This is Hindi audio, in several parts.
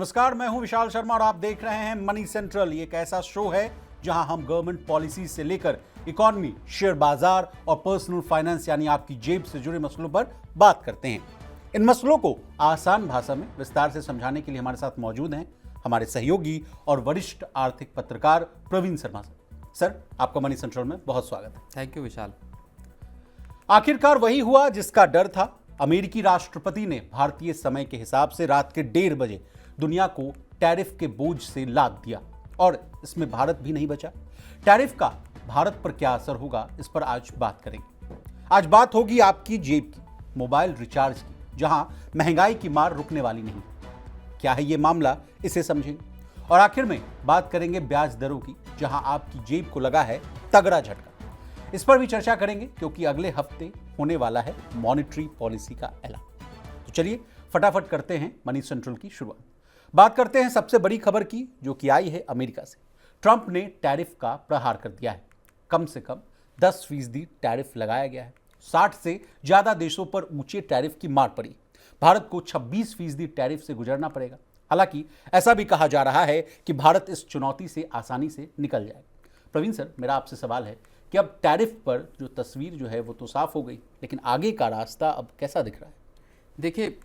नमस्कार, मैं हूं विशाल शर्मा और आप देख रहे हैं मनी सेंट्रल। ये एक ऐसा शो है जहां हम गवर्नमेंट पॉलिसी से लेकर इकोनॉमी, शेयर बाजार और पर्सनल फाइनेंस यानी आपकी जेब से जुड़े मसलों पर बात करते हैं। इन मसलों को आसान भाषा में विस्तार से समझाने के लिए हमारे साथ मौजूद हैं हमारे सहयोगी और वरिष्ठ आर्थिक पत्रकार प्रवीण शर्मा सर, आपका मनी सेंट्रल में बहुत स्वागत है। थैंक यू विशाल। आखिरकार वही हुआ जिसका डर था। अमेरिकी राष्ट्रपति ने भारतीय समय के हिसाब से रात के 1:30 बजे दुनिया को टैरिफ के बोझ से लाद दिया और इसमें भारत भी नहीं बचा। टैरिफ का भारत पर क्या असर होगा, इस पर आज बात करेंगे। आज बात होगी आपकी जेब की, मोबाइल रिचार्ज की, जहां महंगाई की मार रुकने वाली नहीं। क्या है ये मामला, इसे समझेंगे। और आखिर में बात करेंगे ब्याज दरों की, जहां आपकी जेब को लगा है तगड़ा झटका। इस पर भी चर्चा करेंगे क्योंकि अगले हफ्ते होने वाला है मॉनेटरी पॉलिसी का ऐलान। तो चलिए फटाफट करते हैं मनी सेंट्रल की शुरुआत। बात करते हैं सबसे बड़ी खबर की, जो कि आई है अमेरिका से। ट्रंप ने टैरिफ का प्रहार कर दिया है। कम से कम 10% टैरिफ लगाया गया है। 60 से ज्यादा देशों पर ऊंचे टैरिफ की मार पड़ी। भारत को 26% टैरिफ से गुजरना पड़ेगा। हालांकि ऐसा भी कहा जा रहा है कि भारत इस चुनौती से आसानी से निकल जाएगा। प्रवीण सर, मेरा आपसे सवाल है कि अब टैरिफ पर जो तस्वीर जो है वो तो साफ हो गई, लेकिन आगे का रास्ता अब कैसा दिख रहा है? देखिए,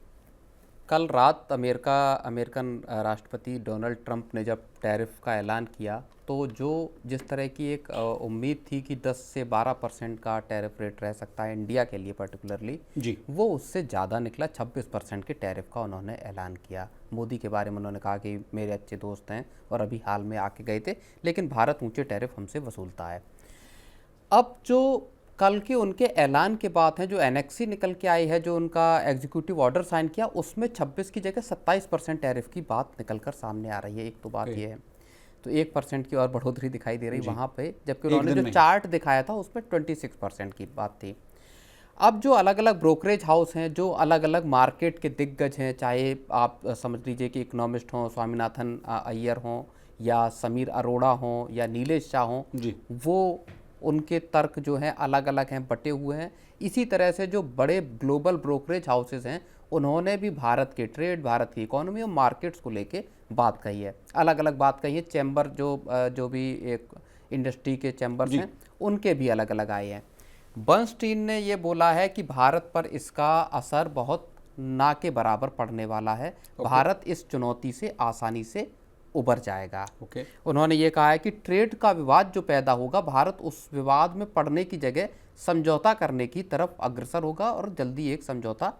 कल रात अमेरिकन राष्ट्रपति डोनाल्ड ट्रंप ने जब टैरिफ का ऐलान किया तो जिस तरह की एक उम्मीद थी कि 10 से 12% का टैरिफ रेट रह सकता है इंडिया के लिए पर्टिकुलरली जी, वो उससे ज़्यादा निकला। 26% के टैरिफ का उन्होंने ऐलान किया। मोदी के बारे में उन्होंने कहा कि मेरे अच्छे दोस्त हैं और अभी हाल में आके गए थे, लेकिन भारत ऊँचे टैरिफ हमसे वसूलता है। अब जो कल के उनके ऐलान के बाद है, जो एनेक्सी निकल के आई है, जो उनका एग्जीक्यूटिव ऑर्डर साइन किया, उसमें 26 की जगह 27% टैरिफ की बात निकल कर सामने आ रही है। एक तो बात ये है, तो 1% की और बढ़ोतरी दिखाई दे रही वहाँ पे, जबकि उन्होंने जो चार्ट दिखाया था उसमें 26% की बात थी। अब जो अलग अलग ब्रोकरेज हाउस हैं, जो अलग अलग मार्केट के दिग्गज हैं, चाहे आप समझ लीजिए कि इकोनॉमिस्ट हों, स्वामीनाथन अय्यर हों, या समीर अरोड़ा हों, या नीलेश शाह हों, वो उनके तर्क जो हैं अलग अलग हैं, बटे हुए हैं। इसी तरह से जो बड़े ग्लोबल ब्रोकरेज हाउसेस हैं, उन्होंने भी भारत के ट्रेड, भारत की इकोनॉमी और मार्केट्स को लेके बात कही है, अलग अलग बात कही है। चैम्बर जो भी एक इंडस्ट्री के चैम्बर्स हैं, उनके भी अलग अलग आए हैं। बर्नस्टीन ने ये बोला है कि भारत पर इसका असर बहुत ना के बराबर पड़ने वाला है। भारत इस चुनौती से आसानी से उबर जाएगा। उन्होंने ये कहा है कि ट्रेड का विवाद जो पैदा होगा, भारत उस विवाद में पड़ने की जगह समझौता करने की तरफ अग्रसर होगा और जल्दी एक समझौता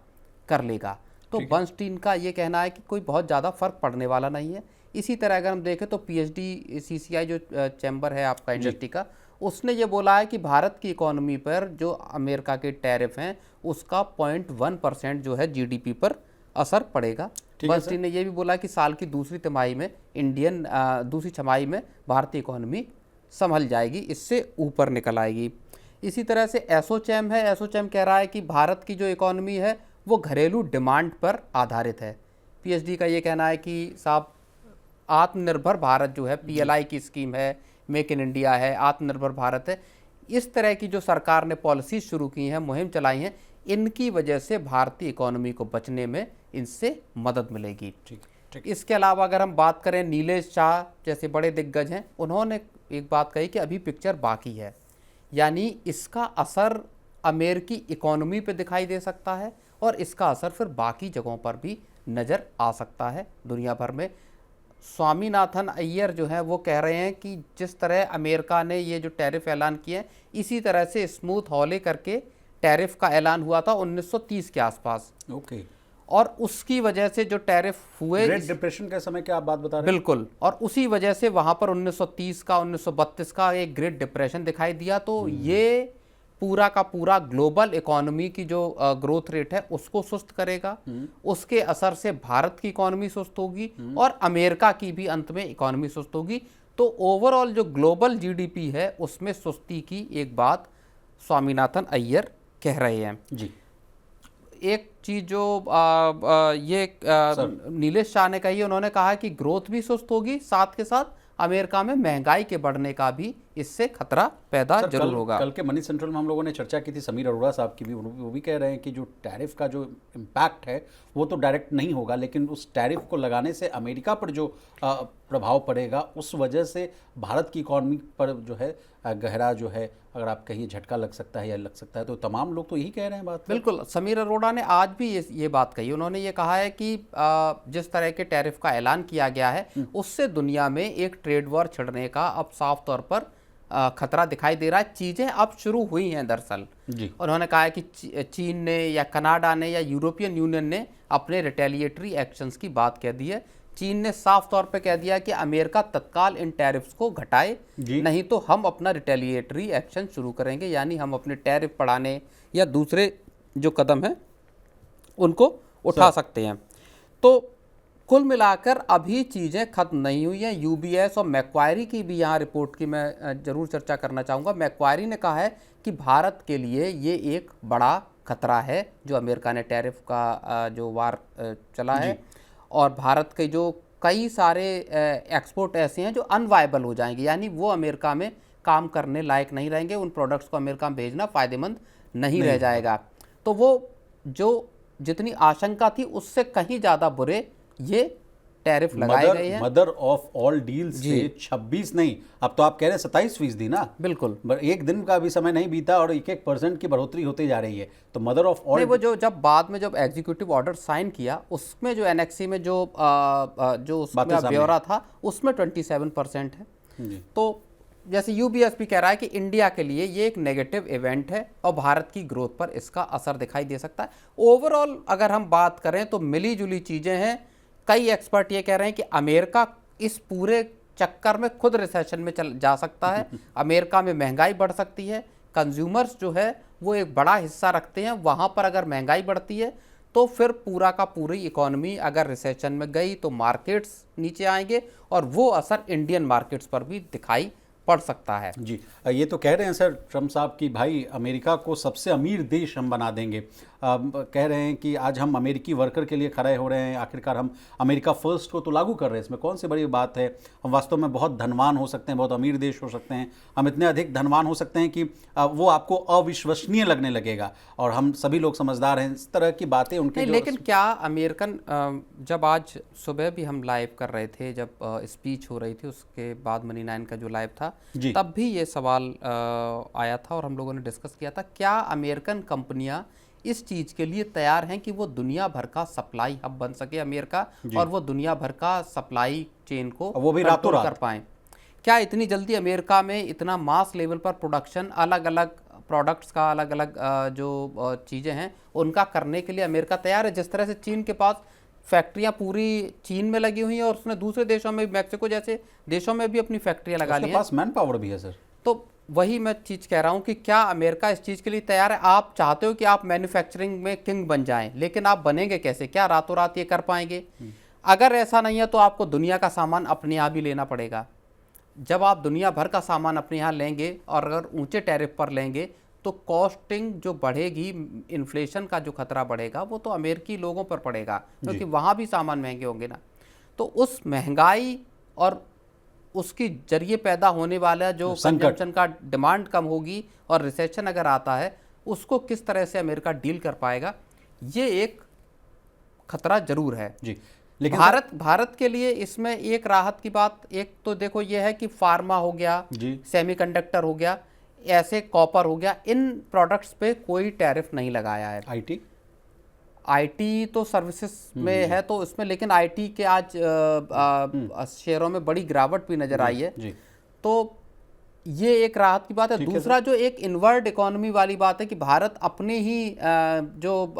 कर लेगा। तो बर्नस्टीन का ये कहना है कि कोई बहुत ज़्यादा फर्क पड़ने वाला नहीं है। इसी तरह अगर हम देखें तो PhD CCI जो चैम्बर है आपका इंडस्ट्री का, उसने ये बोला है कि भारत की इकोनॉमी पर जो अमेरिका के टैरिफ हैं उसका 0.1% जो है GDP पर असर पड़ेगा। बर्नस्टीन ने यह भी बोला कि साल की दूसरी तिमाही में दूसरी छमाही में भारतीय इकोनॉमी संभल जाएगी, इससे ऊपर निकल आएगी। इसी तरह से एसोचैम है, एसोचैम कह रहा है कि भारत की जो इकोनॉमी है वो घरेलू डिमांड पर आधारित है। PhD का ये कहना है कि साहब आत्मनिर्भर भारत जो है, PLI की स्कीम है, मेक इन इंडिया है, आत्मनिर्भर भारत है, इस तरह की जो सरकार ने पॉलिसी शुरू की हैं, मुहिम चलाई हैं, इनकी वजह से भारतीय इकोनॉमी को बचने में इनसे मदद मिलेगी। ठीक। इसके अलावा अगर हम बात करें, नीलेश शाह जैसे बड़े दिग्गज हैं, उन्होंने एक बात कही कि अभी पिक्चर बाकी है, यानी इसका असर अमेरिकी इकोनॉमी पे दिखाई दे सकता है और इसका असर फिर बाकी जगहों पर भी नज़र आ सकता है दुनिया भर में। स्वामीनाथन अय्यर जो है वो कह रहे हैं कि जिस तरह अमेरिका ने ये जो टैरिफ ऐलान किए हैं, इसी तरह से स्मूथ हौले करके टैरिफ का ऐलान हुआ था 1930 के आसपास। और उसकी वजह से जो टैरिफ हुए, ग्रेट डिप्रेशन के समय क्या आप बात बता रहे हैं? बिल्कुल, और उसी वजह से वहां पर 1930 का 1932 का एक ग्रेट डिप्रेशन दिखाई दिया। तो ये पूरा का पूरा ग्लोबल इकोनॉमी की जो ग्रोथ रेट है उसको सुस्त करेगा। उसके असर से भारत की इकोनॉमी सुस्त होगी और अमेरिका की भी अंत में इकोनॉमी सुस्त होगी। तो ओवरऑल जो ग्लोबल GDP है उसमें सुस्ती की एक बात स्वामीनाथन अय्यर कह रहे हैं जी। एक चीज जो नीलेश शाह ने कही, उन्होंने कहा कि ग्रोथ भी सुस्त होगी, साथ के साथ अमेरिका में महंगाई के बढ़ने का भी इससे खतरा पैदा सर, जरूर होगा। कल के मनी सेंट्रल में हम लोगों ने चर्चा की थी समीर अरोड़ा साहब की भी, वो भी कह रहे हैं कि जो टैरिफ का जो इम्पैक्ट है वो तो डायरेक्ट नहीं होगा, लेकिन उस टैरिफ को लगाने से अमेरिका पर जो प्रभाव पड़ेगा उस वजह से भारत की इकॉनमी पर जो है गहरा जो है अगर आप कहिए झटका लग सकता है या लग सकता है। तो तमाम लोग तो यही कह रहे हैं बात। बिल्कुल, समीर अरोड़ा ने आज भी ये बात कही। उन्होंने ये कहा है कि जिस तरह के टैरिफ का ऐलान किया गया है उससे दुनिया में एक ट्रेड वॉर छिड़ने का अब साफ तौर पर खतरा दिखाई दे रहा है। चीज़ें अब शुरू हुई हैं दरअसल जी। उन्होंने कहा है कि चीन ने या कनाडा ने या यूरोपियन यूनियन ने अपने रिटेलिएटरी एक्शंस की बात कह दी है। चीन ने साफ तौर पे कह दिया कि अमेरिका तत्काल इन टैरिफ्स को घटाए, नहीं तो हम अपना रिटेलिएटरी एक्शन शुरू करेंगे, यानी हम अपने टैरिफ बढ़ाने या दूसरे जो कदम हैं उनको उठा सकते हैं। तो कुल मिलाकर अभी चीज़ें खत्म नहीं हुई हैं। यूबीएस और मैक्वायरी की भी यहाँ रिपोर्ट की मैं ज़रूर चर्चा करना चाहूँगा। मैक्वायरी ने कहा है कि भारत के लिए ये एक बड़ा खतरा है जो अमेरिका ने टैरिफ का जो वार चला है, और भारत के जो कई सारे एक्सपोर्ट ऐसे हैं जो अनवायबल हो जाएंगे, यानी वो अमेरिका में काम करने लायक नहीं रहेंगे, उन प्रोडक्ट्स को अमेरिका में भेजना फ़ायदेमंद नहीं रह जाएगा। तो वो जो जितनी आशंका थी उससे कहीं ज़्यादा बुरे ये टैरिफ लगाए गए हैं। मदर ऑफ ऑल डील्स से 26 नहीं, अब तो आप कह रहे हैं 27% ना। बिल्कुल, एक दिन का भी समय नहीं बीता और 1% की बढ़ोतरी होती जा रही है। तो मदर ऑफ ऑल, वो जो जब बाद में जब एग्जीक्यूटिव ऑर्डर साइन किया उसमें जो एनेक्सी में जो उसका ब्यौरा था उसमें 27% है। तो जैसे यूबीएस भी कह रहा है कि इंडिया के लिए ये एक नेगेटिव इवेंट है और भारत की ग्रोथ पर इसका असर दिखाई दे सकता है। ओवरऑल अगर हम बात करें तो मिली जुली चीज़ें हैं। कई एक्सपर्ट ये कह रहे हैं कि अमेरिका इस पूरे चक्कर में खुद रिसेशन में चल जा सकता है। अमेरिका में महंगाई बढ़ सकती है, कंज्यूमर्स जो है वो एक बड़ा हिस्सा रखते हैं, वहाँ पर अगर महंगाई बढ़ती है तो फिर पूरा का पूरी इकोनॉमी अगर रिसेशन में गई तो मार्केट्स नीचे आएंगे और वो असर इंडियन मार्केट्स पर भी दिखाई पड़ सकता है। जी, ये तो कह रहे हैं सर ट्रम्प साहब कि भाई अमेरिका को सबसे अमीर देश हम बना देंगे। कह रहे हैं कि आज हम अमेरिकी वर्कर के लिए खड़े हो रहे हैं, आखिरकार हम अमेरिका फर्स्ट को तो लागू कर रहे हैं। इसमें कौन सी बड़ी बात है? हम वास्तव में बहुत धनवान हो सकते हैं, बहुत अमीर देश हो सकते हैं। हम इतने अधिक धनवान हो सकते हैं कि वो आपको अविश्वसनीय लगने लगेगा और हम सभी लोग समझदार हैं। इस तरह की बातें उनके लेकिन क्या अमेरिकन, जब आज सुबह भी हम लाइव कर रहे थे, जब स्पीच हो रही थी उसके बाद मनी 9 का जो लाइव था तब भी ये सवाल आया था और हम लोगों ने डिस्कस किया था, क्या अमेरिकन कंपनियां इस चीज़ के लिए तैयार हैं कि वो दुनिया भर का सप्लाई हब बन सके अमेरिका, और वो दुनिया भर का सप्लाई चेन को वो भी रातों रात कर पाएँ? क्या इतनी जल्दी अमेरिका में इतना मास लेवल पर प्रोडक्शन अलग अलग प्रोडक्ट्स का, अलग अलग जो चीज़ें हैं उनका करने के लिए अमेरिका तैयार है? जिस तरह से चीन के पास फैक्ट्रियां पूरी चीन में लगी हुई हैं और उसने दूसरे देशों में, मैक्सिको जैसे देशों में भी अपनी फैक्ट्रियां लगा ली हैं। उसके पास मैन पावर भी है सर। तो वही मैं चीज़ कह रहा हूं कि क्या अमेरिका इस चीज़ के लिए तैयार है? आप चाहते हो कि आप मैन्युफैक्चरिंग में किंग बन जाएं, लेकिन आप बनेंगे कैसे? क्या रातों रात ये कर पाएंगे? अगर ऐसा नहीं है तो आपको दुनिया का सामान अपने यहाँ भी लेना पड़ेगा। जब आप दुनिया भर का सामान अपने यहाँ लेंगे और अगर ऊंचे टैरिफ पर लेंगे तो कॉस्टिंग जो बढ़ेगी, इन्फ्लेशन का जो खतरा बढ़ेगा वो तो अमेरिकी लोगों पर पड़ेगा, क्योंकि वहाँ भी सामान महंगे होंगे ना। तो उस महंगाई और उसकी जरिए पैदा होने वाला जो कंजम्पशन का डिमांड कम होगी और रिसेशन अगर आता है उसको किस तरह से अमेरिका डील कर पाएगा, ये एक खतरा जरूर है जी। लेकिन भारत के लिए इसमें एक राहत की बात, एक तो देखो ये है कि फार्मा हो गया, सेमीकंडक्टर हो गया, ऐसे कॉपर हो गया, इन प्रोडक्ट्स पे कोई टैरिफ नहीं लगाया है। आईटी तो सर्विसेज में है तो इसमें, लेकिन आईटी के आज शेयरों में बड़ी गिरावट भी नजर आई है, तो ये एक राहत की बात है। दूसरा जो एक इनवर्ड इकोनॉमी वाली बात है कि भारत अपने ही जो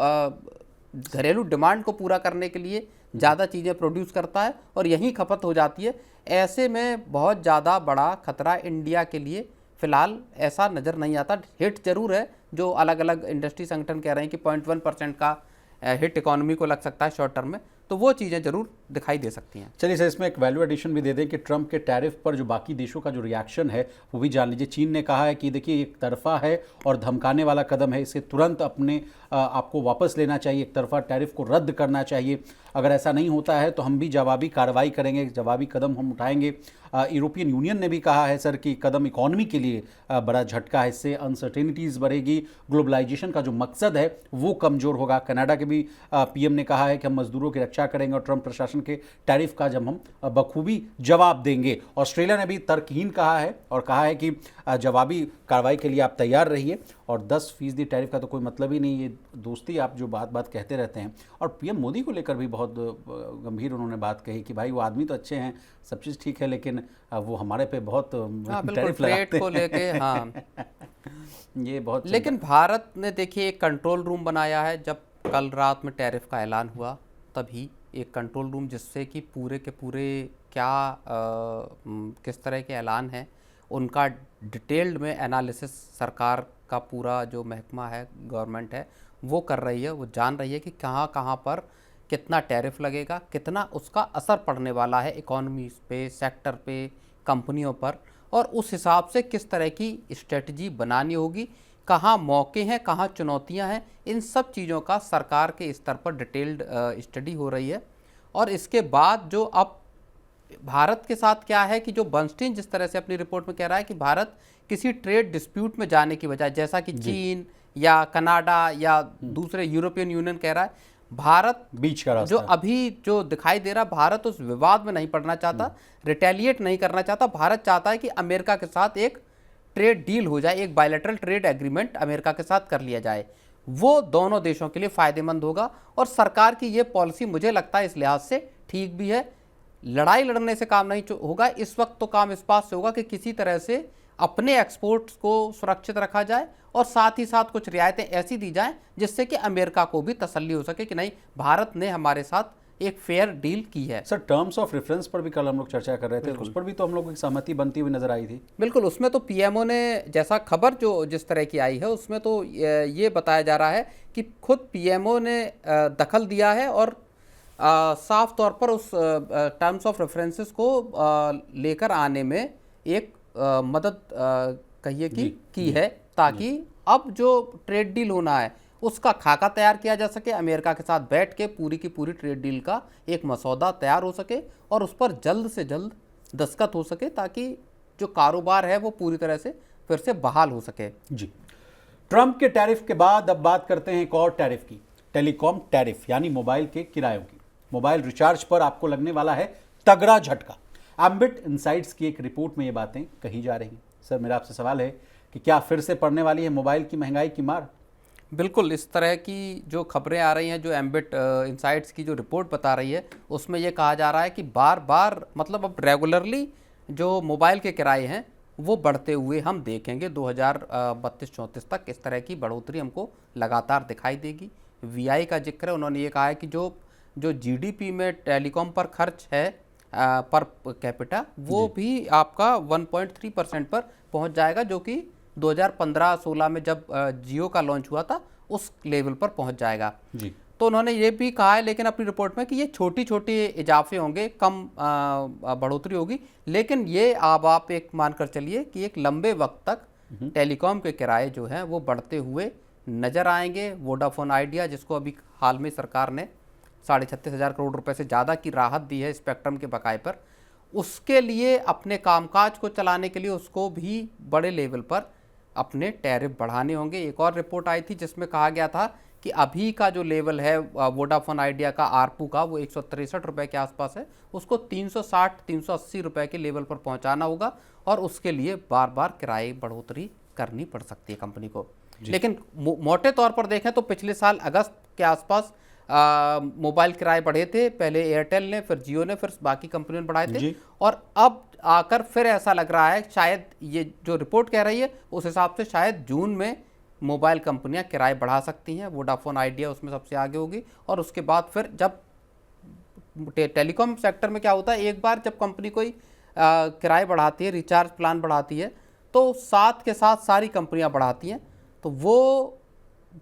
घरेलू डिमांड को पूरा करने के लिए ज़्यादा चीज़ें प्रोड्यूस करता है और यहीं खपत हो जाती है। ऐसे में बहुत ज़्यादा बड़ा खतरा इंडिया के लिए फिलहाल ऐसा नज़र नहीं आता। हिट जरूर है, जो अलग अलग इंडस्ट्री संगठन कह रहे हैं कि 0.1% का हिट इकोनॉमी को लग सकता है शॉर्ट टर्म में, तो वो चीज़ें ज़रूर दिखाई दे सकती हैं। चलिए सर, इसमें एक वैल्यू एडिशन भी दे दें कि ट्रंप के टैरिफ पर जो बाकी देशों का जो रिएक्शन है वो भी जान लीजिए। चीन ने कहा है कि देखिए एक तरफा है और धमकाने वाला कदम है, इसे तुरंत अपने आपको वापस लेना चाहिए, एक तरफा टैरिफ को रद्द करना चाहिए। अगर ऐसा नहीं होता है तो हम भी जवाबी कार्रवाई करेंगे, जवाबी कदम हम उठाएंगे। यूरोपियन यूनियन ने भी कहा है सर कि कदम इकॉनमी के लिए बड़ा झटका है, इससे अनसर्टेनिटीज़ बढ़ेगी, ग्लोबलाइजेशन का जो मकसद है वो कमज़ोर होगा। कनाडा के भी पीएम ने कहा है कि हम मजदूरों की रक्षा करेंगे और ट्रंप प्रशासन के टैरिफ का जब हम बखूबी जवाब देंगे। ऑस्ट्रेलिया ने भी तर्कहीन कहा है और कहा है कि जवाबी कार्रवाई के लिए आप तैयार रहिए और 10% टैरिफ का तो कोई मतलब ही नहीं, ये दोस्ती आप जो बात बात कहते रहते हैं। और पीएम मोदी को लेकर भी बहुत गंभीर उन्होंने बात कही कि भाई वो आदमी तो अच्छे हैं, सब चीज़ ठीक है, लेकिन वो हमारे पे बहुत टैरिफ लगाते को लेके हाँ ये बहुत लेकिन भारत ने देखिए एक कंट्रोल रूम बनाया है। जब कल रात में टैरिफ का ऐलान हुआ तभी एक कंट्रोल रूम, जिससे कि पूरे के पूरे क्या किस तरह के ऐलान हैं उनका डिटेल्ड में एनालिसिस सरकार का पूरा जो महकमा है, गवर्नमेंट है, वो कर रही है। वो जान रही है कि कहाँ कहाँ पर कितना टैरिफ लगेगा, कितना उसका असर पड़ने वाला है इकोनॉमी पे, सेक्टर पे, कंपनियों पर, और उस हिसाब से किस तरह की स्ट्रेटजी बनानी होगी, कहाँ मौके हैं, कहाँ चुनौतियां हैं, इन सब चीज़ों का सरकार के स्तर पर डिटेल्ड स्टडी हो रही है। और इसके बाद जो अब भारत के साथ क्या है कि जो बर्नस्टीन जिस तरह से अपनी रिपोर्ट में कह रहा है कि भारत किसी ट्रेड डिस्प्यूट में जाने की बजाय, जैसा कि चीन या कनाडा या दूसरे यूरोपियन यूनियन कह रहा है, भारत बीच का रास्ता जो अभी जो दिखाई दे रहा, भारत उस विवाद में नहीं पड़ना चाहता, रिटेलिएट नहीं करना चाहता। भारत चाहता है कि अमेरिका के साथ एक ट्रेड डील हो जाए, एक बायलैटरल ट्रेड एग्रीमेंट अमेरिका के साथ कर लिया जाए। वो दोनों देशों के लिए फायदेमंद होगा और सरकार की ये पॉलिसी मुझे लगता है इस लिहाज से ठीक भी है। लड़ाई लड़ने से काम नहीं होगा, इस वक्त तो काम इस बात से होगा कि किसी तरह से अपने एक्सपोर्ट्स को सुरक्षित रखा जाए और साथ ही साथ कुछ रियायतें ऐसी दी जाएं जिससे कि अमेरिका को भी तसल्ली हो सके कि नहीं, भारत ने हमारे साथ एक फेयर डील की है। सर, टर्म्स ऑफ रेफरेंस पर भी कल हम लोग चर्चा कर रहे थे, उस पर भी तो हम लोग को एक सहमति बनती हुई नजर आई थी। बिल्कुल, उसमें तो पीएमओ ने, जैसा खबर जो जिस तरह की आई है उसमें तो ये बताया जा रहा है कि खुद पीएमओ ने दखल दिया है और साफ तौर पर उस टर्म्स ऑफ रेफरेंसेस को लेकर आने में एक मदद कहिए कि की है, ताकि अब जो ट्रेड डील होना है उसका खाका तैयार किया जा सके, अमेरिका के साथ बैठ के पूरी की पूरी ट्रेड डील का एक मसौदा तैयार हो सके और उस पर जल्द से जल्द दस्तखत हो सके, ताकि जो कारोबार है वो पूरी तरह से फिर से बहाल हो सके। जी, ट्रंप के टैरिफ के बाद अब बात करते हैं एक और टैरिफ की, टेलीकॉम टैरिफ, यानी मोबाइल के किरायों की। मोबाइल रिचार्ज पर आपको लगने वाला है तगड़ा झटका। एम्बिट इनसाइट्स की एक रिपोर्ट में ये बातें कही जा रही हैं। सर, मेरा आपसे सवाल है कि क्या फिर से पड़ने वाली है मोबाइल की महंगाई की मार? बिल्कुल, इस तरह की जो खबरें आ रही हैं, जो एम्बिट इनसाइट्स की जो रिपोर्ट बता रही है, उसमें ये कहा जा रहा है कि बार बार, मतलब अब रेगुलरली जो मोबाइल के किराए हैं वो बढ़ते हुए हम देखेंगे 2032-34 तक। इस तरह की बढ़ोतरी हमको लगातार दिखाई देगी। वीआई का जिक्र है, उन्होंने ये कहा है कि जो जीडीपी में टेलीकॉम पर खर्च है पर कैपिटा, वो भी आपका 1.3% पर पहुंच जाएगा, जो कि 2015-16 में जब जियो का लॉन्च हुआ था उस लेवल पर पहुंच जाएगा जी। तो उन्होंने ये भी कहा है, लेकिन अपनी रिपोर्ट में, कि ये छोटी छोटी इजाफे होंगे, कम बढ़ोतरी होगी, लेकिन ये आप एक मानकर चलिए कि एक लंबे वक्त तक टेलीकॉम के किराए जो हैं वो बढ़ते हुए नजर आएंगे। वोडाफोन आइडिया, जिसको अभी हाल में सरकार ने 36,500 करोड़ रुपए से ज़्यादा की राहत दी है स्पेक्ट्रम के बकाये पर, उसके लिए अपने कामकाज को चलाने के लिए उसको भी बड़े लेवल पर अपने टैरिफ बढ़ाने होंगे। एक और रिपोर्ट आई थी जिसमें कहा गया था कि अभी का जो लेवल है वोडाफोन आइडिया का आरपू का, वो 163 रुपये के आसपास है, उसको 360-380 रुपये के लेवल पर पहुंचाना होगा और उसके लिए बार बार किराए बढ़ोतरी करनी पड़ सकती है कंपनी को। लेकिन मोटे तौर पर देखें तो पिछले साल अगस्त के आसपास मोबाइल किराए बढ़े थे, पहले एयरटेल ने, फिर जियो ने, फिर बाकी कंपनियों ने बढ़ाए थे, और अब आकर फिर ऐसा लग रहा है, शायद ये जो रिपोर्ट कह रही है उस हिसाब से शायद जून में मोबाइल कंपनियां किराए बढ़ा सकती हैं। वोडाफोन आइडिया उसमें सबसे आगे होगी, और उसके बाद फिर जब टेलीकॉम सेक्टर में क्या होता है, एक बार जब कंपनी कोई किराए बढ़ाती है, रिचार्ज प्लान बढ़ाती है, तो साथ के साथ सारी कंपनियां बढ़ाती हैं। तो वो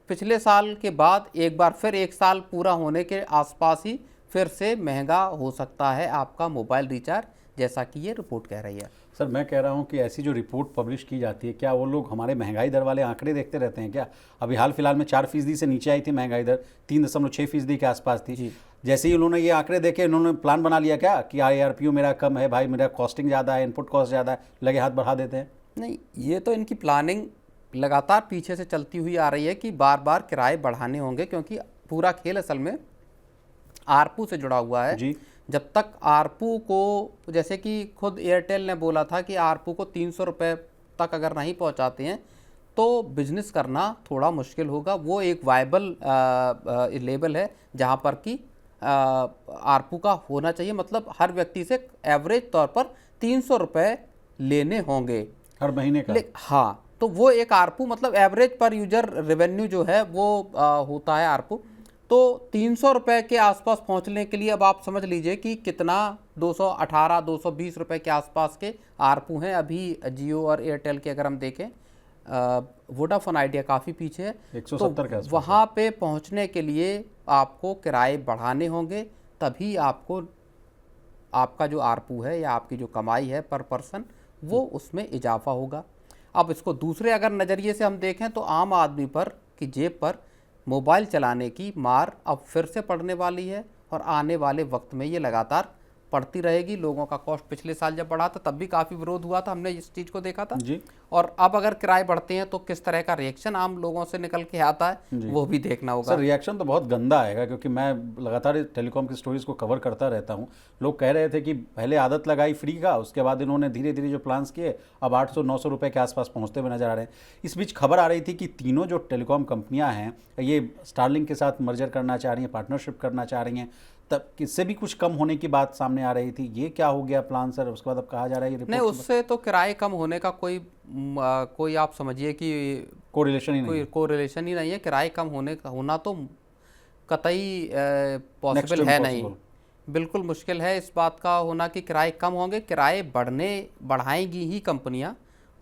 पिछले साल के बाद एक बार फिर एक साल पूरा होने के आसपास ही फिर से महंगा हो सकता है आपका मोबाइल रिचार्ज, जैसा कि ये रिपोर्ट कह रही है। सर मैं कह रहा हूँ कि ऐसी जो रिपोर्ट पब्लिश की जाती है, क्या वो लोग हमारे महंगाई दर वाले आंकड़े देखते रहते हैं क्या? अभी हाल फिलहाल में 4% से नीचे आई थी महंगाई दर, 3.6% के आसपास थी। जैसे ही उन्होंने ये आंकड़े देखे, उन्होंने प्लान बना लिया क्या कि IRPO मेरा कम है भाई, मेरा कॉस्टिंग ज़्यादा है, इनपुट कॉस्ट ज़्यादा है, लगे हाथ बढ़ा देते हैं? नहीं, ये तो इनकी प्लानिंग लगातार पीछे से चलती हुई आ रही है कि बार बार किराए बढ़ाने होंगे, क्योंकि पूरा खेल असल में आरपू से जुड़ा हुआ है जी। जब तक आरपू को, जैसे कि खुद एयरटेल ने बोला था कि आरपू को 300 रुपये तक अगर नहीं पहुंचाते हैं तो बिजनेस करना थोड़ा मुश्किल होगा। वो एक वायबल लेवल है जहां पर कि आरपू का होना चाहिए, मतलब हर व्यक्ति से एवरेज तौर पर 300 रुपये लेने होंगे हर महीने का। हाँ, तो वो एक आरपू मतलब एवरेज पर यूजर रेवेन्यू जो है वो होता है आरपू। तो 300 रुपये के आसपास पहुंचने के लिए अब आप समझ लीजिए कि कितना 218-220 रुपये के आसपास के आरपू हैं अभी जियो और एयरटेल के। अगर हम देखें वोडाफोन आइडिया काफ़ी पीछे है, 170 के आसपास। वहाँ पे पहुँचने के लिए आपको किराए बढ़ाने होंगे, तभी आपको आपका जो आरपू है या आपकी जो कमाई है पर पर्सन वो उसमें इजाफा होगा। अब इसको दूसरे अगर नज़रिए से हम देखें तो आम आदमी पर की जेब पर मोबाइल चलाने की मार अब फिर से पड़ने वाली है और आने वाले वक्त में ये लगातार पड़ती रहेगी। लोगों का कॉस्ट पिछले साल जब बढ़ा था तब भी काफ़ी विरोध हुआ था, हमने इस चीज़ को देखा था जी। और अब अगर किराए बढ़ते हैं तो किस तरह का रिएक्शन आम लोगों से निकल के आता है वो भी देखना होगा। सर रिएक्शन तो बहुत गंदा आएगा, क्योंकि मैं लगातार टेलीकॉम की स्टोरीज को कवर करता रहता हूँ। लोग कह रहे थे कि पहले आदत लगाई फ्री का, उसके बाद इन्होंने धीरे धीरे जो प्लान्स किए अब 800-900 रुपये के आसपास पहुँचते हुए नजर आ रहे हैं। इस बीच खबर आ रही थी कि तीनों जो टेलीकॉम कंपनियाँ हैं ये स्टारलिंक के साथ मर्जर करना चाह रही हैं, पार्टनरशिप करना चाह रही हैं, तब किससे भी कुछ कम होने की बात सामने आ रही थी। ये क्या हो गया प्लान सर? उसके बाद अब कहा जा रहा है ये नहीं, उससे तो किराए कम होने का कोई आप समझिए कि कोरिलेशन ही नहीं, कोई कोरिलेशन ही नहीं है। किराए कम होना तो कतई पॉसिबल है नहीं, बिल्कुल मुश्किल है इस बात का होना कि किराए कम होंगे। किराए बढ़ाएंगी ही कंपनियां,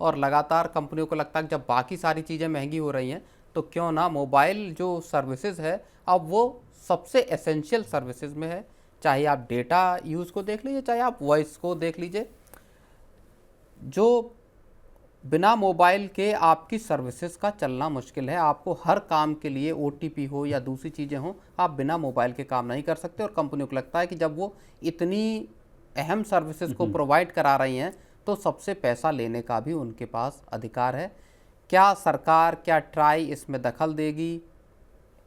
और लगातार कंपनियों को लगता है कि जब बाकी सारी चीज़ें महंगी हो रही हैं तो क्यों ना मोबाइल जो सर्विसेज है अब वो सबसे एसेंशियल सर्विसेज में है। चाहे आप डेटा यूज़ को देख लीजिए, चाहे आप वॉइस को देख लीजिए, जो बिना मोबाइल के आपकी सर्विसेज का चलना मुश्किल है। आपको हर काम के लिए OTP हो या दूसरी चीज़ें हों, आप बिना मोबाइल के काम नहीं कर सकते। और कंपनियों को लगता है कि जब वो इतनी अहम सर्विसेज को प्रोवाइड करा रही हैं तो सबसे पैसा लेने का भी उनके पास अधिकार है। क्या सरकार, क्या ट्राई इसमें दखल देगी,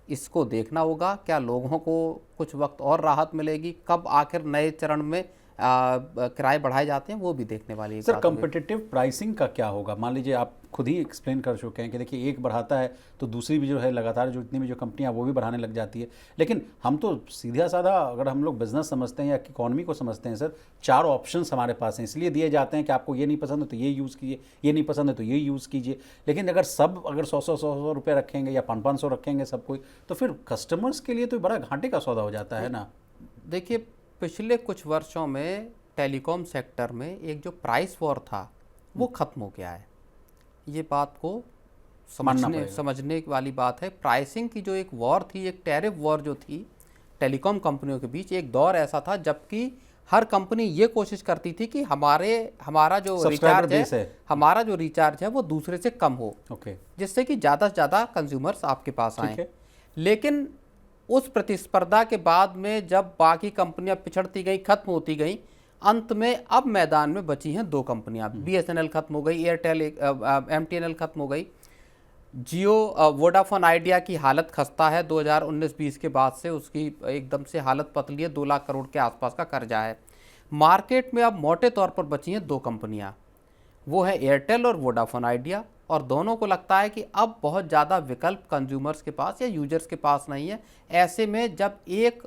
इसको देखना होगा। क्या लोगों को कुछ वक्त और राहत मिलेगी, कब आखिर नए चरण में किराए बढ़ाए जाते हैं, वो भी देखने वाली है। सर कॉम्पिटिटिव प्राइसिंग का क्या होगा? मान लीजिए आप खुद ही एक्सप्लेन कर चुके हैं कि देखिए एक बढ़ाता है तो दूसरी भी जो है लगातार जो इतनी भी जो कंपनियां वो भी बढ़ाने लग जाती है। लेकिन हम तो सीधा साधा अगर हम लोग बिजनेस समझते हैं या इकोनॉमी को समझते हैं सर, 4 ऑप्शंस हमारे पास हैं, इसलिए दिए जाते हैं कि आपको ये नहीं पसंद है तो ये यूज़ कीजिए, ये नहीं पसंद है तो ये यूज़ कीजिए। लेकिन अगर 100-100 रुपये रखेंगे या 500 रखेंगे सब कोई, तो फिर कस्टमर्स के लिए तो बड़ा घाटे का सौदा हो जाता है ना। देखिए, पिछले कुछ वर्षों में टेलीकॉम सेक्टर में एक जो प्राइस वॉर था वो ख़त्म हो गया है। ये बात को समझने वाली बात है। प्राइसिंग की जो एक वॉर थी, एक टैरिफ वॉर जो थी टेलीकॉम कंपनियों के बीच, एक दौर ऐसा था जबकि हर कंपनी ये कोशिश करती थी कि हमारा जो रिचार्ज है वो दूसरे से कम हो, जिससे कि ज़्यादा से ज़्यादा कंज्यूमर्स आपके पास आएँ। लेकिन उस प्रतिस्पर्धा के बाद में जब बाकी कंपनियां पिछड़ती गई, खत्म होती गई, अंत में अब मैदान में बची हैं 2 कंपनियां। BSNL खत्म हो गई, एयरटेल MTNL खत्म हो गई, जियो वोडाफोन आइडिया की हालत खस्ता है। 2019-20 के बाद से उसकी एकदम से हालत पतली है, 2 लाख करोड़ के आसपास का कर्जा है। मार्केट में अब मोटे तौर पर बची हैं 2 कंपनियां, वो है एयरटेल और वोडाफोन आइडिया। और दोनों को लगता है कि अब बहुत ज़्यादा विकल्प कंज्यूमर्स के पास या यूजर्स के पास नहीं है। ऐसे में जब एक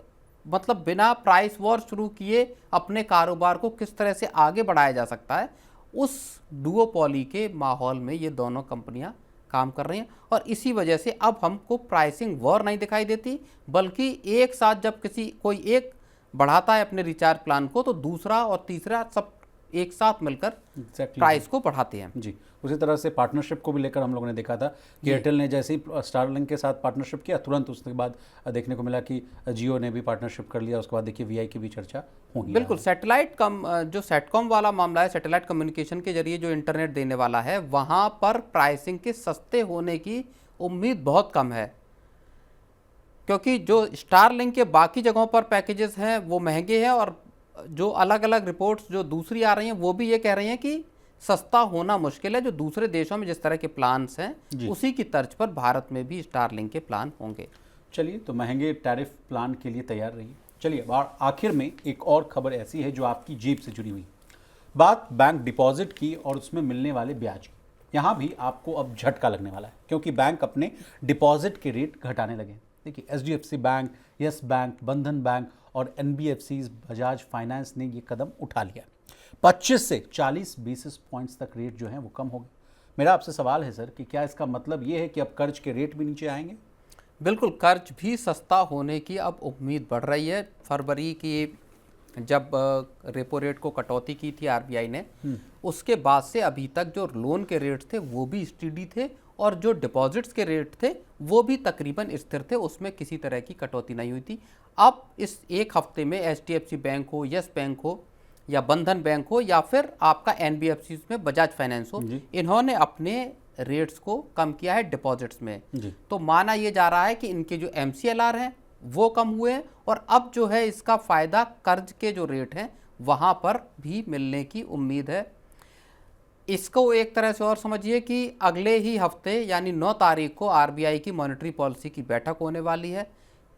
मतलब बिना प्राइस वॉर शुरू किए अपने कारोबार को किस तरह से आगे बढ़ाया जा सकता है, उस डुओपोली के माहौल में ये दोनों कंपनियां काम कर रही हैं। और इसी वजह से अब हमको प्राइसिंग वॉर नहीं दिखाई देती, बल्कि एक साथ जब कोई एक बढ़ाता है अपने रिचार्ज प्लान को तो दूसरा और तीसरा सब एक साथ मिलकर प्राइस को बढ़ाते हैं। जी, उसी तरह से पार्टनरशिप को भी लेकर हम लोगों ने देखा था कि एयरटेल ने जैसे ही स्टारलिंक के साथ पार्टनरशिप किया, तुरंत उसके बाद देखने को मिला कि जियो ने भी पार्टनरशिप कर लिया। उसके बाद देखिए वीआई की भी चर्चा होगी। बिल्कुल, सैटेलाइट जो सेटकॉम वाला मामला है, सैटेलाइट कम्युनिकेशन के जरिए जो इंटरनेट देने वाला है, वहाँ पर प्राइसिंग के सस्ते होने की उम्मीद बहुत कम है, क्योंकि जो स्टारलिंक के बाकी जगहों पर पैकेजेस हैं वो महंगे हैं, और जो अलग अलग रिपोर्ट्स जो दूसरी आ रही हैं वो भी ये कह रही हैं कि सस्ता होना मुश्किल है। जो दूसरे देशों में जिस तरह के प्लान्स हैं उसी की तर्ज पर भारत में भी स्टारलिंक के प्लान होंगे। चलिए, तो महंगे टैरिफ प्लान के लिए तैयार रहिए। चलिए, आखिर में एक और खबर ऐसी है जो आपकी जेब से जुड़ी हुई। बात बैंक डिपॉजिट की और उसमें मिलने वाले ब्याज की। यहाँ भी आपको अब झटका लगने वाला है, क्योंकि बैंक अपने डिपॉजिट के रेट घटाने लगे। देखिए, एचडीएफसी बैंक, यस बैंक, बंधन बैंक और एनबीएफसी, बजाज फाइनेंस ने ये कदम उठा लिया। 25 से 40 बेसिस पॉइंट्स तक रेट जो है वो कम हो गए। मेरा आपसे सवाल है सर कि क्या इसका मतलब ये है कि अब कर्ज के रेट भी नीचे आएंगे? बिल्कुल, कर्ज भी सस्ता होने की अब उम्मीद बढ़ रही है। फरवरी की जब रेपो रेट को कटौती की थी आरबीआई ने, उसके बाद से अभी तक जो लोन के रेट थे वो भी स्टेडी थे, और जो डिपॉजिट्स के रेट थे वो भी तकरीबन स्थिर थे, उसमें किसी तरह की कटौती नहीं हुई थी। अब इस एक हफ्ते में एचडीएफसी बैंक हो, यस बैंक हो, या बंधन बैंक हो, या फिर आपका एनबीएफसी में बजाज फाइनेंस हो, इन्होंने अपने रेट्स को कम किया है डिपॉजिट्स में। तो माना ये जा रहा है कि इनके जो एमसीएलआर हैं वो कम हुए हैं, और अब जो है इसका फ़ायदा कर्ज के जो रेट हैं वहाँ पर भी मिलने की उम्मीद है। इसको एक तरह से और समझिए कि अगले ही हफ्ते यानी 9 तारीख को आरबीआई की मॉनेटरी पॉलिसी की बैठक होने वाली है।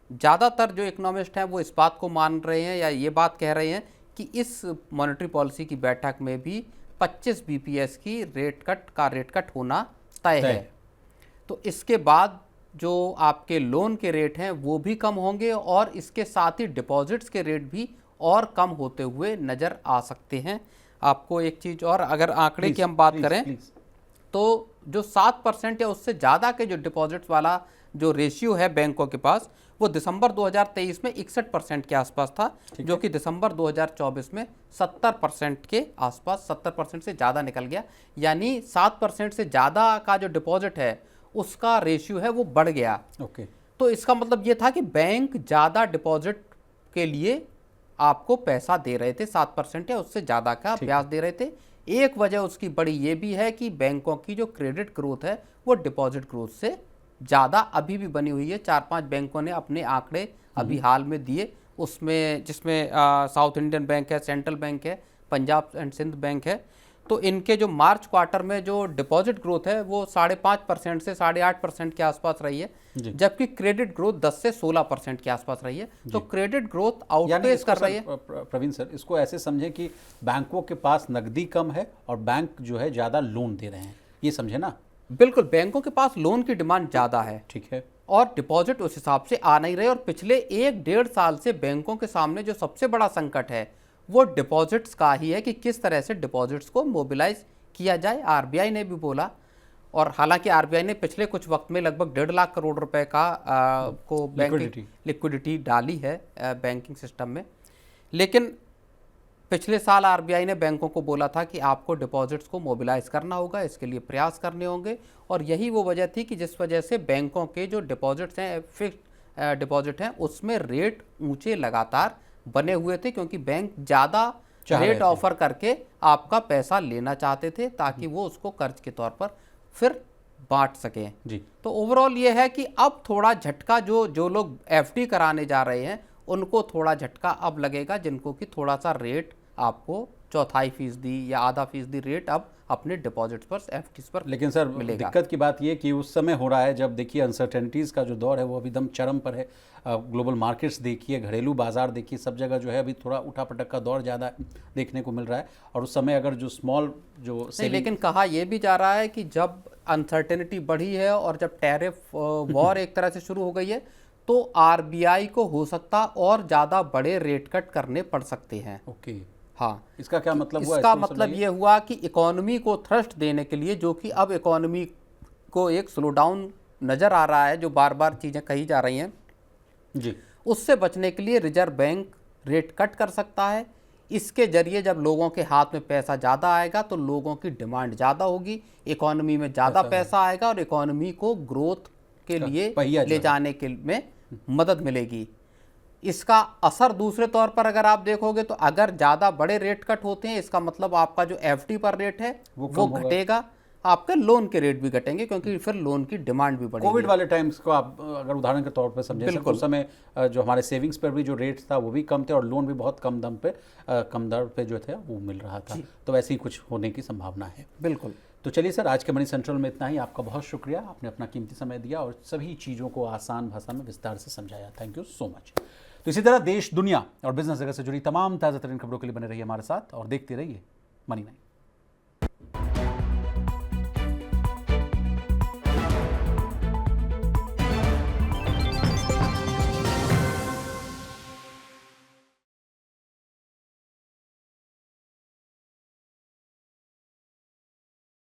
ज़्यादातर जो इकोनॉमिस्ट हैं वो इस बात को मान रहे हैं या ये बात कह रहे हैं कि इस मॉनेटरी पॉलिसी की बैठक में भी 25 बीपीएस की रेट कट होना तय है। तो इसके बाद जो आपके लोन के रेट हैं वो भी कम होंगे, और इसके साथ ही डिपॉजिट्स के रेट भी और कम होते हुए नज़र आ सकते हैं। आपको एक चीज़ और, अगर आंकड़े की हम बात करें तो जो 7% या उससे ज़्यादा के जो डिपॉजिट्स वाला जो रेशियो है बैंकों के पास, वो दिसंबर 2023 में 61% के आसपास था, जो कि दिसंबर 2024 में 70% के आसपास, 70% से ज़्यादा निकल गया। यानी 7% से ज़्यादा का जो डिपॉजिट है उसका रेशियो है वो बढ़ गया। तो इसका मतलब ये था कि बैंक ज़्यादा डिपॉजिट के लिए आपको पैसा दे रहे थे, 7% या उससे ज़्यादा का ब्याज दे रहे थे। एक वजह उसकी बड़ी ये भी है कि बैंकों की जो क्रेडिट ग्रोथ है वो डिपॉजिट ग्रोथ से ज़्यादा अभी भी बनी हुई है। 4-5 बैंकों ने अपने आंकड़े अभी हाल में दिए, उसमें जिसमें साउथ इंडियन बैंक है, सेंट्रल बैंक है, पंजाब एंड सिंध बैंक है। तो इनके जो मार्च क्वार्टर में जो डिपॉजिट ग्रोथ है वो 5.5% से 8.5% के आसपास रही है, जबकि क्रेडिट ग्रोथ 10 से 16% के आसपास रही है। तो क्रेडिट ग्रोथ आउटपेस कर रही है। प्रवीण सर, इसको ऐसे समझे कि बैंकों के पास नकदी कम है और बैंक जो है ज़्यादा लोन दे रहे हैं, ये समझे ना? बिल्कुल, बैंकों के पास लोन की डिमांड ज़्यादा है, ठीक है, और डिपॉजिट उस हिसाब से आ नहीं रहे। और पिछले 1-1.5 साल से बैंकों के सामने जो सबसे बड़ा संकट है वो डिपॉजिट्स का ही है कि किस तरह से डिपॉजिट्स को मोबिलाइज किया जाए। आरबीआई ने भी बोला, और हालांकि आरबीआई ने पिछले कुछ वक्त में लगभग 1.5 लाख करोड़ रुपए का को बैंकिंग लिक्विडिटी डाली है बैंकिंग सिस्टम में, लेकिन पिछले साल आरबीआई ने बैंकों को बोला था कि आपको डिपॉजिट्स को मोबिलाइज करना होगा, इसके लिए प्रयास करने होंगे। और यही वो वजह थी कि जिस वजह से बैंकों के जो डिपॉजिट्स हैं, फिक्स्ड डिपॉजिट हैं, उसमें रेट ऊंचे लगातार बने हुए थे, क्योंकि बैंक ज़्यादा रेट ऑफर करके आपका पैसा लेना चाहते थे ताकि वो उसको कर्ज के तौर पर फिर बांट सकें जी। तो ओवरऑल ये है कि अब थोड़ा झटका जो लोग एफडी कराने जा रहे हैं उनको थोड़ा झटका अब लगेगा, जिनको कि थोड़ा सा रेट आपको 1/4% या आधा फीसदी रेट अब अपने डिपॉजिट्स पर, एफडीज पर। लेकिन सर दिक्कत की बात ये कि उस समय हो रहा है जब देखिए अनसर्टेनिटीज़ का जो दौर है वो अभी दम चरम पर है। ग्लोबल मार्केट्स देखिए, घरेलू बाजार देखिए, सब जगह जो है अभी थोड़ा उठापटक का दौर ज़्यादा देखने को मिल रहा है। और उस समय अगर जो स्मॉल जो लेकिन कहा यह भी जा रहा है कि जब अनसर्टेनिटी बढ़ी है और जब टैरिफ वॉर एक तरह से शुरू हो गई है तो आरबीआई को हो सकता और ज़्यादा बड़े रेट कट करने पड़ सकते हैं। ओके, हाँ, इसका क्या मतलब हुआ? इसका मतलब ये हुआ कि इकोनॉमी को थ्रस्ट देने के लिए, जो कि अब इकोनॉमी को एक स्लो डाउन नज़र आ रहा है, जो बार बार चीज़ें कही जा रही हैं जी, उससे बचने के लिए रिजर्व बैंक रेट कट कर सकता है। इसके जरिए जब लोगों के हाथ में पैसा ज़्यादा आएगा तो लोगों की डिमांड ज़्यादा होगी, इकोनॉमी में ज़्यादा पैसा आएगा और इकोनॉमी को ग्रोथ के लिए पहिया जो ले है। जाने के में मदद मिलेगी। इसका असर दूसरे तौर पर अगर आप देखोगे तो अगर ज़्यादा बड़े रेट कट होते हैं, इसका मतलब आपका जो एफडी पर रेट है वो वो कम होगा। घटेगा, आपके लोन के रेट भी घटेंगे क्योंकि फिर लोन की डिमांड भी बढ़ेगी। कोविड वाले टाइम्स को आप अगर उदाहरण के तौर पर समझें सर, बिल्कुल। उस समय जो हमारे सेविंग्स पर भी जो रेट था वो भी कम थे और लोन भी बहुत कम दर पे जो थे वो मिल रहा था। तो वैसे ही कुछ होने की संभावना है। बिल्कुल। तो चलिए सर, आज के मनी सेंट्रल में इतना ही। आपका बहुत शुक्रिया, आपने अपना कीमती समय दिया और सभी चीज़ों को आसान भाषा में विस्तार से समझाया। Thank you so much. तो इसी तरह देश, दुनिया और बिजनेस जगत से जुड़ी तमाम ताज़ा तरीन खबरों के लिए बने रहिए हमारे साथ और देखते रहिए मनी 9।